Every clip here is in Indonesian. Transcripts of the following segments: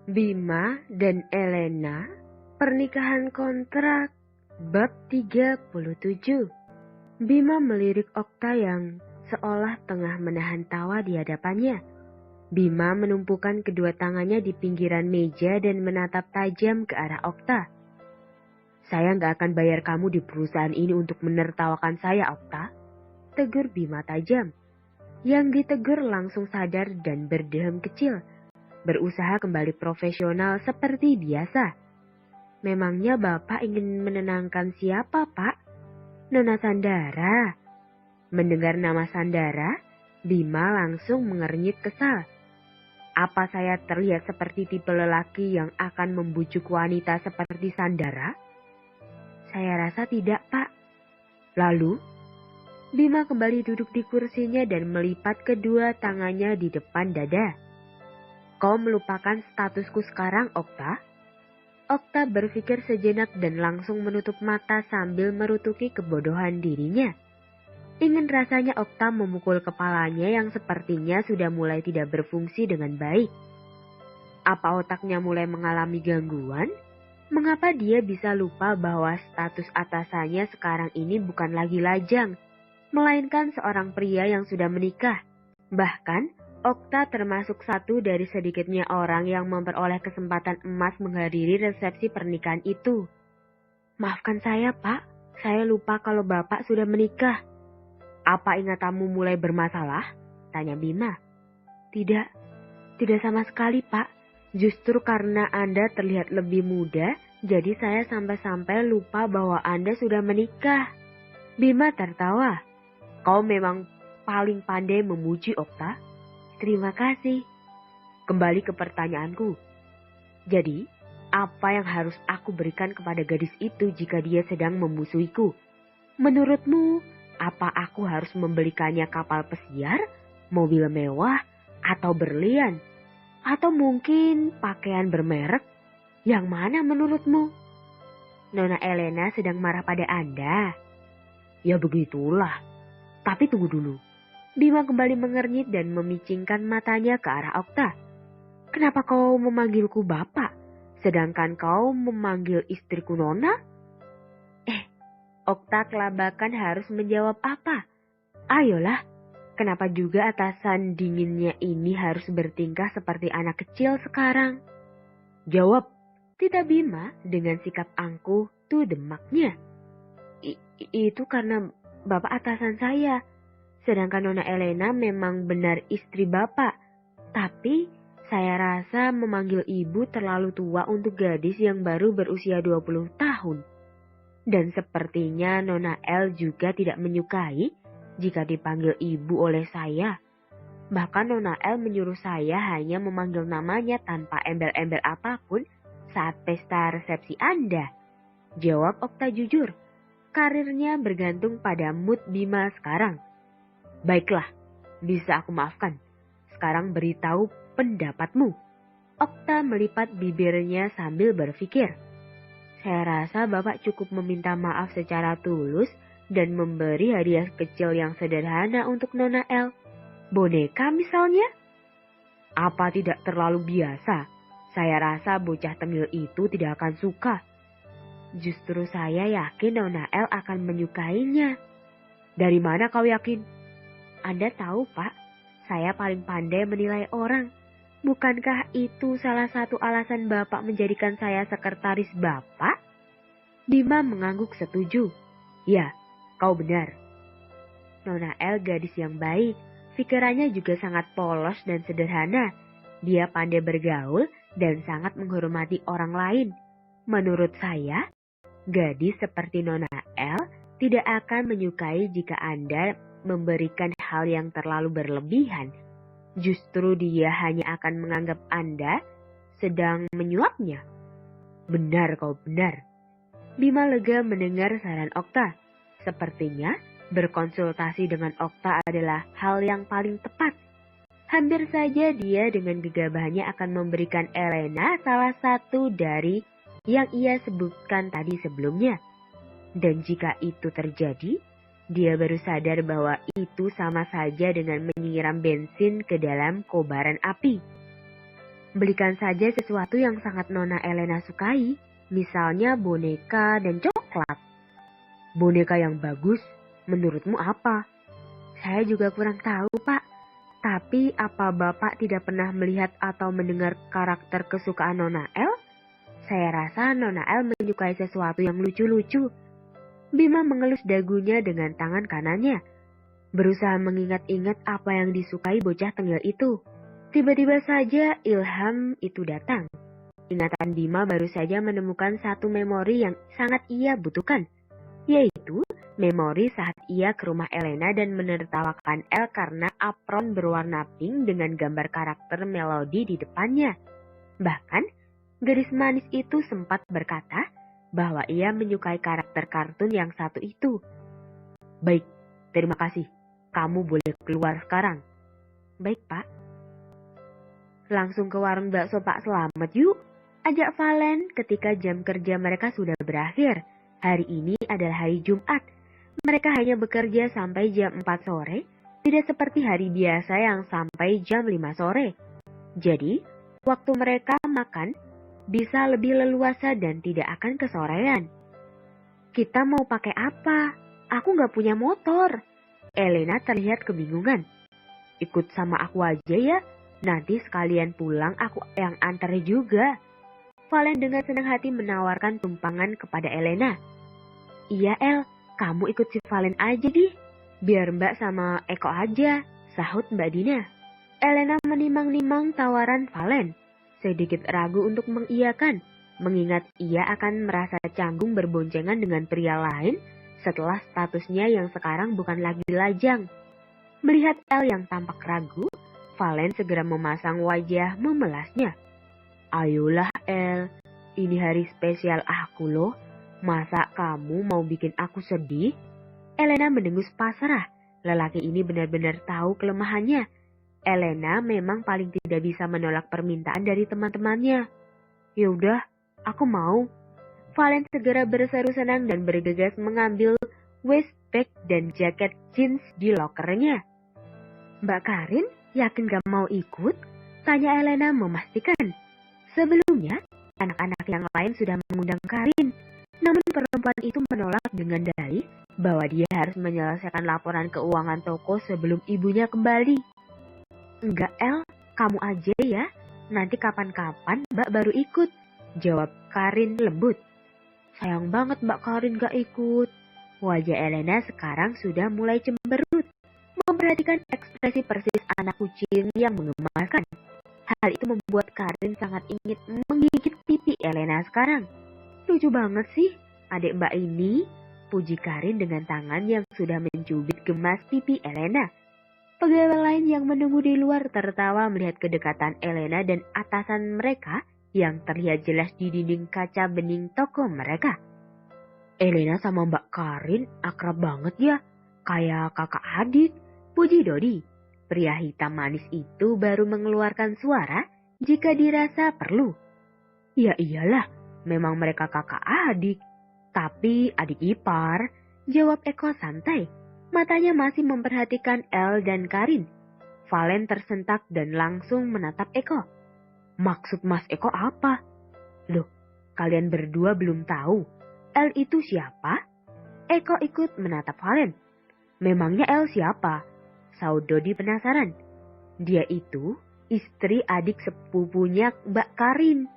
Bima dan Elena, pernikahan kontrak, bab 37. Bima melirik Okta yang seolah tengah menahan tawa di hadapannya. Bima menumpukan kedua tangannya di pinggiran meja dan menatap tajam ke arah Okta. "Saya nggak akan bayar kamu di perusahaan ini untuk menertawakan saya, Okta," tegur Bima tajam. Yang ditegur langsung sadar dan berdehem kecil. Berusaha kembali profesional seperti biasa. "Memangnya Bapak ingin menenangkan siapa, Pak?" "Nona Sandara." Mendengar nama Sandara, Bima langsung mengernyit kesal. Apa saya terlihat seperti tipe lelaki yang akan membujuk wanita seperti Sandara? "Saya rasa tidak, Pak." "Lalu?" Bima kembali duduk di kursinya dan melipat kedua tangannya di depan dada. "Kau melupakan statusku sekarang, Okta?" Okta berpikir sejenak dan langsung menutup mata sambil merutuki kebodohan dirinya. Ingin rasanya Okta memukul kepalanya yang sepertinya sudah mulai tidak berfungsi dengan baik. Apa otaknya mulai mengalami gangguan? Mengapa dia bisa lupa bahwa status atasannya sekarang ini bukan lagi lajang, melainkan seorang pria yang sudah menikah? Bahkan, Okta termasuk satu dari sedikitnya orang yang memperoleh kesempatan emas menghadiri resepsi pernikahan itu. "Maafkan saya, Pak. Saya lupa kalau Bapak sudah menikah." "Apa ingatanmu mulai bermasalah?" tanya Bima. Tidak sama sekali, Pak. Justru karena Anda terlihat lebih muda, jadi saya sampai-sampai lupa bahwa Anda sudah menikah." Bima tertawa. "Kau memang paling pandai memuji, Okta." "Terima kasih." "Kembali ke pertanyaanku. Jadi, apa yang harus aku berikan kepada gadis itu jika dia sedang memusuhiku? Menurutmu, apa aku harus membelikannya kapal pesiar, mobil mewah, atau berlian? Atau mungkin pakaian bermerek? Yang mana menurutmu?" "Nona Elena sedang marah pada Anda." "Ya begitulah. Tapi tunggu dulu." Bima kembali mengernyit dan memicingkan matanya ke arah Okta. "Kenapa kau memanggilku Bapak, sedangkan kau memanggil istriku Nona?" Okta kelabakan harus menjawab apa? Ayolah, kenapa juga atasan dinginnya ini harus bertingkah seperti anak kecil sekarang? "Jawab," tidak Bima dengan sikap angkuh tuh demaknya. Itu karena Bapak atasan saya. Sedangkan Nona Elena memang benar istri Bapak. Tapi saya rasa memanggil ibu terlalu tua untuk gadis yang baru berusia 20 tahun. Dan sepertinya Nona El juga tidak menyukai jika dipanggil ibu oleh saya. Bahkan Nona El menyuruh saya hanya memanggil namanya tanpa embel-embel apapun saat pesta resepsi Anda. Jawab Okta jujur. Karirnya bergantung pada mood Bima sekarang. "Baiklah, bisa aku maafkan. Sekarang beritahu pendapatmu." Okta melipat bibirnya sambil berpikir. "Saya rasa Bapak cukup meminta maaf secara tulus dan memberi hadiah kecil yang sederhana untuk Nona El. Boneka misalnya? Apa tidak terlalu biasa? Saya rasa bocah tengil itu tidak akan suka." "Justru saya yakin Nona El akan menyukainya." "Dari mana kau yakin?" "Anda tahu, Pak, saya paling pandai menilai orang. Bukankah itu salah satu alasan Bapak menjadikan saya sekretaris Bapak?" Bima mengangguk setuju. "Ya, kau benar. Nona El gadis yang baik, pikirannya juga sangat polos dan sederhana. Dia pandai bergaul dan sangat menghormati orang lain. Menurut saya, gadis seperti Nona El tidak akan menyukai jika Anda memberikan hal yang terlalu berlebihan. Justru dia hanya akan menganggap Anda sedang menyuapnya." "Benar kau benar." Bima lega mendengar saran Okta. Sepertinya berkonsultasi dengan Okta adalah hal yang paling tepat. Hampir saja dia dengan gegabahnya akan memberikan Elena salah satu dari yang ia sebutkan tadi sebelumnya. Dan jika itu terjadi, dia baru sadar bahwa itu sama saja dengan menyiram bensin ke dalam kobaran api. Belikan saja sesuatu yang sangat Nona Elena sukai, misalnya boneka dan coklat. Boneka yang bagus, menurutmu apa? Saya juga kurang tahu, Pak. Tapi apa Bapak tidak pernah melihat atau mendengar karakter kesukaan Nona El? Saya rasa Nona El menyukai sesuatu yang lucu-lucu. Bima mengelus dagunya dengan tangan kanannya, berusaha mengingat-ingat apa yang disukai bocah tengil itu. Tiba-tiba saja ilham itu datang. Ingatan Bima baru saja menemukan satu memori yang sangat ia butuhkan, yaitu memori saat ia ke rumah Elena dan menertawakan El karena apron berwarna pink dengan gambar karakter Melody di depannya. Bahkan, gadis manis itu sempat berkata bahwa ia menyukai karakter kartun yang satu itu. Baik, terima kasih. Kamu boleh keluar sekarang. Baik, Pak. Langsung ke warung bakso Pak Slamet yuk, ajak Valen ketika jam kerja mereka sudah berakhir. Hari ini adalah hari Jumat. Mereka hanya bekerja sampai jam 4 sore, tidak seperti hari biasa yang sampai jam 5 sore. Jadi, waktu mereka makan bisa lebih leluasa dan tidak akan kesorean. Kita mau pakai apa? Aku nggak punya motor. Elena terlihat kebingungan. Ikut sama aku aja ya. Nanti sekalian pulang aku yang antar juga. Valen dengan senang hati menawarkan tumpangan kepada Elena. Iya El, kamu ikut si Valen aja deh. Biar Mbak sama Eko aja, sahut Mbak Dina. Elena menimang-nimang tawaran Valen. Sedikit ragu untuk mengiyakan, mengingat ia akan merasa canggung berboncengan dengan pria lain setelah statusnya yang sekarang bukan lagi lajang. Melihat El yang tampak ragu, Valen segera memasang wajah memelasnya. Ayolah El, ini hari spesial aku loh. Masa kamu mau bikin aku sedih? Elena mendengus pasrah. Lelaki ini benar-benar tahu kelemahannya. Elena memang paling tidak bisa menolak permintaan dari teman-temannya. Yaudah, aku mau. Valen segera berseru senang dan bergegas mengambil waistbag dan jaket jeans di lokernya. Mbak Karin, yakin gak mau ikut? Tanya Elena memastikan. Sebelumnya, anak-anak yang lain sudah mengundang Karin. Namun perempuan itu menolak dengan dalih bahwa dia harus menyelesaikan laporan keuangan toko sebelum ibunya kembali. Enggak El, kamu aja ya. Nanti kapan-kapan Mbak baru ikut, jawab Karin lembut. Sayang banget Mbak Karin gak ikut. Wajah Elena sekarang sudah mulai cemberut, memperhatikan ekspresi persis anak kucing yang menggemaskan. Hal itu membuat Karin sangat ingin menggigit pipi Elena sekarang. Lucu banget sih, adik Mbak ini, puji Karin dengan tangan yang sudah mencubit gemas pipi Elena. Pegawai lain yang menunggu di luar tertawa melihat kedekatan Elena dan atasan mereka yang terlihat jelas di dinding kaca bening toko mereka. Elena sama Mbak Karin akrab banget ya, kayak kakak adik, puji Dodi. Pria hitam manis itu baru mengeluarkan suara jika dirasa perlu. Ya iyalah, memang mereka kakak adik, tapi adik ipar, jawab Eko santai. Matanya masih memperhatikan El dan Karin. Valen tersentak dan langsung menatap Eko. Maksud Mas Eko apa? Loh, kalian berdua belum tahu. El itu siapa? Eko ikut menatap Valen. Memangnya El siapa? Saud Dodi penasaran. Dia itu istri adik sepupunya Mbak Karin.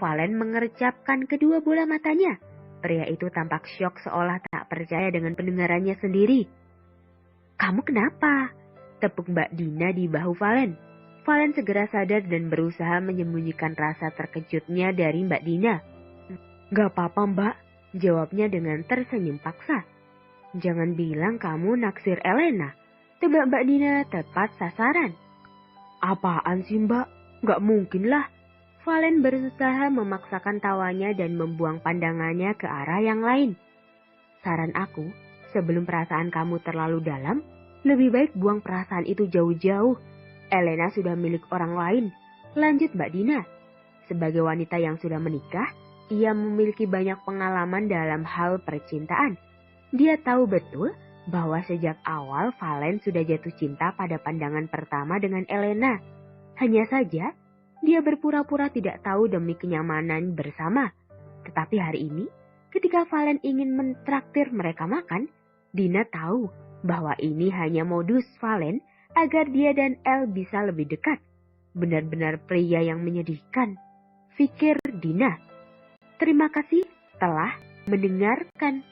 Valen mengercapkan kedua bola matanya. Pria itu tampak syok seolah tak percaya dengan pendengarannya sendiri. Kamu kenapa? Tepuk Mbak Dina di bahu Valen. Valen segera sadar dan berusaha menyembunyikan rasa terkejutnya dari Mbak Dina. Gak apa-apa Mbak, jawabnya dengan tersenyum paksa. Jangan bilang kamu naksir Elena. Tebak Mbak Dina tepat sasaran. Apaan sih Mbak? Gak mungkin lah. Valen berusaha memaksakan tawanya dan membuang pandangannya ke arah yang lain. Saran aku, sebelum perasaan kamu terlalu dalam, lebih baik buang perasaan itu jauh-jauh. Elena sudah milik orang lain. Lanjut Mbak Dina. Sebagai wanita yang sudah menikah, ia memiliki banyak pengalaman dalam hal percintaan. Dia tahu betul bahwa sejak awal Valen sudah jatuh cinta pada pandangan pertama dengan Elena. Hanya saja, Dia berpura-pura tidak tahu demi kenyamanan bersama. Tetapi hari ini, ketika Valen ingin mentraktir mereka makan, Dina tahu bahwa ini hanya modus Valen agar dia dan El bisa lebih dekat. Benar-benar pria yang menyedihkan, pikir Dina. Terima kasih telah mendengarkan.